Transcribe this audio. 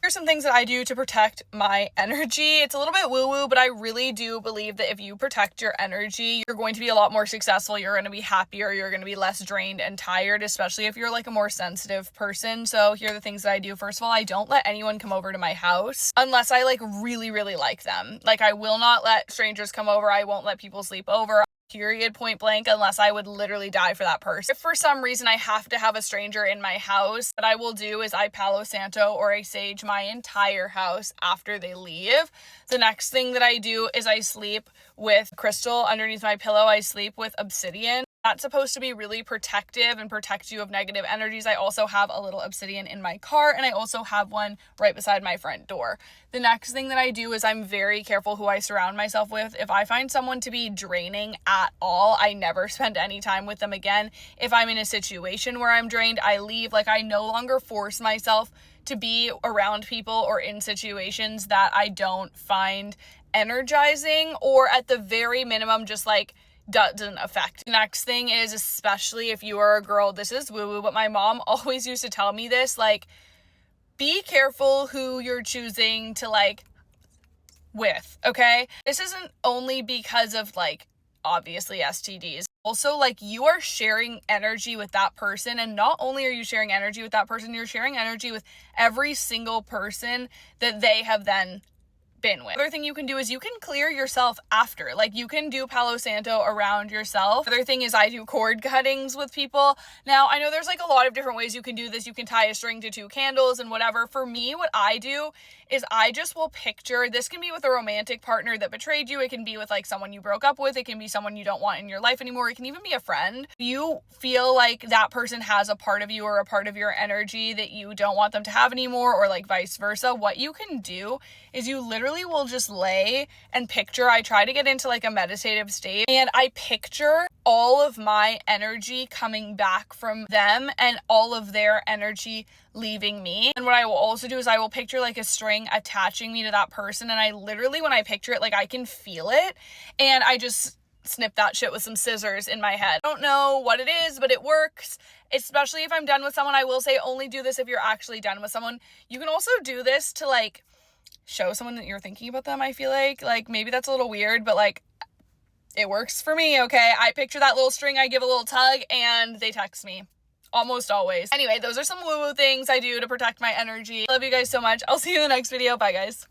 Here's some things that I do to protect my energy. It's a little bit woo-woo, but I really do believe that if you protect your energy, you're going to be a lot more successful. You're going to be happier. You're going to be less drained and tired, especially if you're like a more sensitive person. So here are the things that I do. First of all, I don't let anyone come over to my house unless I like really, really like them. Like I will not let strangers come over. I won't let people sleep over. Period, point blank, unless I would literally die for that person. If for some reason I have to have a stranger in my house, what I will do is I Palo Santo or I sage my entire house after they leave. The next thing that I do is I sleep with crystal underneath my pillow. I sleep with obsidian. That's supposed to be really protective and protect you of negative energies. I also have a little obsidian in my car, and I also have one right beside my front door. The next thing that I do is I'm very careful who I surround myself with. If I find someone to be draining at all, I never spend any time with them again. If I'm in a situation where I'm drained, I leave. Like I no longer force myself to be around people or in situations that I don't find energizing, or at the very minimum, just like doesn't affect. Next thing is, especially if you are a girl, this is woo-woo, but my mom always used to tell me this, like, be careful who you're choosing to like with, okay? This isn't only because of like obviously STDs. Also, like, you are sharing energy with that person, and not only are you sharing energy with that person, you're sharing energy with every single person that they have then been with. Other thing you can do is you can clear yourself after. Like you can do Palo Santo around yourself. Other thing is I do cord cuttings with people. Now I know there's like a lot of different ways you can do this. You can tie a string to 2 candles and whatever. For me, what I do is I just will picture, this can be with a romantic partner that betrayed you. It can be with like someone you broke up with. It can be someone you don't want in your life anymore. It can even be a friend. You feel like that person has a part of you or a part of your energy that you don't want them to have anymore, or like vice versa. What you can do is you literally will just lay and picture. I try to get into like a meditative state, and I picture all of my energy coming back from them and all of their energy leaving me. And what I will also do is I will picture like a string attaching me to that person, and I literally, when I picture it, like I can feel it, and I just snip that shit with some scissors in my head. I don't know what it is, but it works. Especially if I'm done with someone. I will say only do this if you're actually done with someone. You can also do this to like show someone that you're thinking about them. I feel like maybe that's a little weird, but like it works for me. Okay, I picture that little string, I give a little tug, and they text me almost always. Anyway, those are some woo-woo things I do to protect my energy. Love you guys so much. I'll see you in the next video. Bye guys.